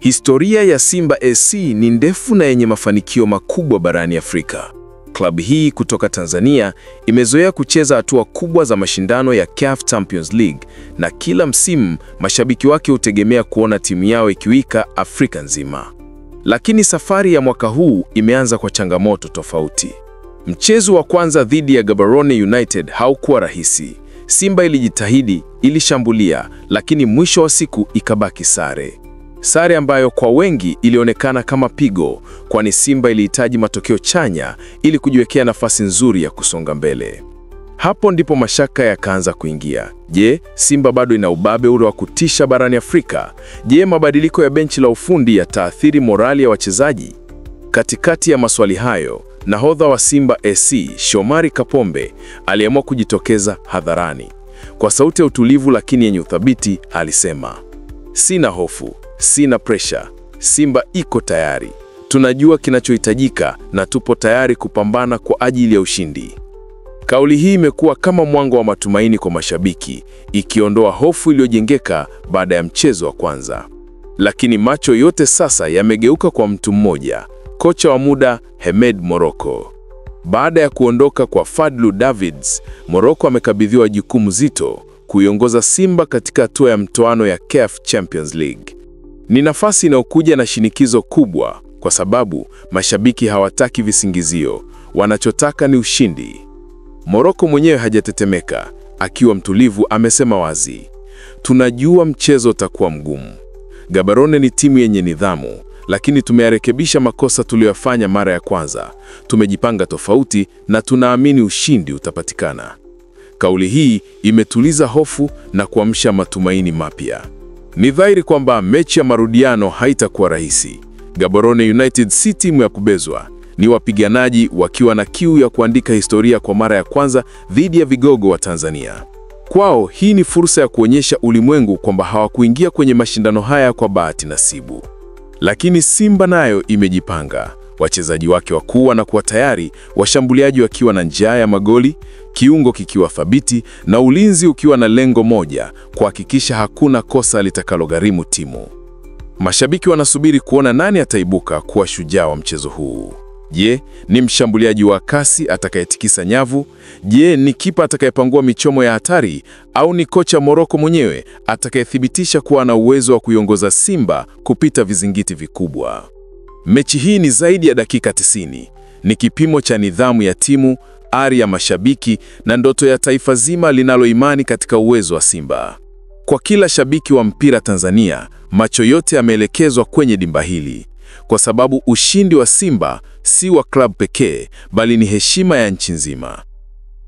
Historia ya Simba SC ni ndefu na yenye mafanikio makubwa barani Afrika. Klabu hii kutoka Tanzania imezoea kucheza hatua kubwa za mashindano ya CAF Champions League, na kila msimu mashabiki wake hutegemea kuona timu yao ikiwika Afrika nzima. Lakini safari ya mwaka huu imeanza kwa changamoto tofauti. Mchezo wa kwanza dhidi ya Gaborone United haukuwa rahisi. Simba ilijitahidi, ilishambulia, lakini mwisho wa siku ikabaki sare. Sare ambayo kwa wengi ilionekana kama pigo, kwani Simba ilihitaji matokeo chanya ili kujiwekea nafasi nzuri ya kusonga mbele. Hapo ndipo mashaka yakaanza kuingia. Je, Simba bado ina ubabe ule wa kutisha barani Afrika? Je, mabadiliko ya benchi la ufundi yataathiri morali ya wachezaji? Katikati ya maswali hayo, nahodha wa Simba SC, Shomari Kapombe, aliamua kujitokeza hadharani. Kwa sauti ya utulivu lakini yenye uthabiti, alisema, "Sina hofu, sina pressure. Simba iko tayari. Tunajua kinachohitajika na tupo tayari kupambana kwa ajili ya ushindi." Kauli hii imekuwa kama mwanga wa matumaini kwa mashabiki, ikiondoa hofu iliyojengeka baada ya mchezo wa kwanza. Lakini macho yote sasa yamegeuka kwa mtu mmoja, kocha wa muda Hemed Morocco. Baada ya kuondoka kwa Fadlu Davids, Morocco amekabidhiwa jukumu zito, kuiongoza Simba katika hatua ya mtoano ya CAF Champions League. Ni nafasi inayokuja na shinikizo kubwa, kwa sababu mashabiki hawataki visingizio, wanachotaka ni ushindi. Morocco mwenyewe hajatetemeka, akiwa mtulivu amesema wazi, "Tunajua mchezo utakuwa mgumu. Gaborone ni timu yenye nidhamu, lakini tumeyarekebisha makosa tuliyofanya mara ya kwanza. Tumejipanga tofauti na tunaamini ushindi utapatikana." Kauli hii imetuliza hofu na kuamsha matumaini mapya. Ni dhahiri kwamba mechi ya marudiano haitakuwa rahisi. Gaborone United si timu ya kubezwa. Ni wapiganaji wakiwa na kiu ya kuandika historia kwa mara ya kwanza dhidi ya vigogo wa Tanzania. Kwao hii ni fursa ya kuonyesha ulimwengu kwamba hawakuingia kwenye mashindano haya kwa bahati nasibu. Lakini Simba nayo imejipanga. Wachezaji wake wakuu wanakuwa tayari, washambuliaji wakiwa na njaa ya magoli, kiungo kikiwa thabiti na ulinzi ukiwa na lengo moja, kuhakikisha hakuna kosa litakalogharimu timu. Mashabiki wanasubiri kuona nani ataibuka kuwa shujaa wa mchezo huu. Je, ni mshambuliaji wa kasi atakayetikisa nyavu? Je, ni kipa atakayepangua michomo ya hatari? Au ni kocha Morocco mwenyewe atakayethibitisha kuwa ana uwezo wa kuiongoza Simba kupita vizingiti vikubwa? Mechi hii ni zaidi ya dakika 90. Ni kipimo cha nidhamu ya timu, ari ya mashabiki na ndoto ya taifa zima linaloimani katika uwezo wa Simba. Kwa kila shabiki wa mpira Tanzania, macho yote yameelekezwa kwenye dimba hili, kwa sababu ushindi wa Simba si wa klabu pekee, bali ni heshima ya nchi nzima.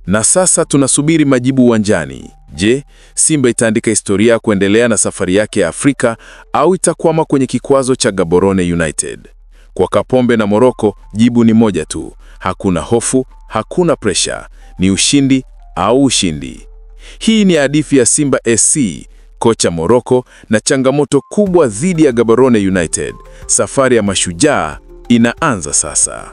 Na sasa tunasubiri majibu uwanjani. Je, Simba itaandika historia kuendelea na safari yake ya Afrika, au itakwama kwenye kikwazo cha Gaborone United? Kwa Kapombe na Morocco, jibu ni moja tu: hakuna hofu, hakuna pressure, ni ushindi au ushindi. Hii ni hadithi ya Simba SC, kocha Morocco na changamoto kubwa dhidi ya Gaborone United. Safari ya mashujaa inaanza sasa.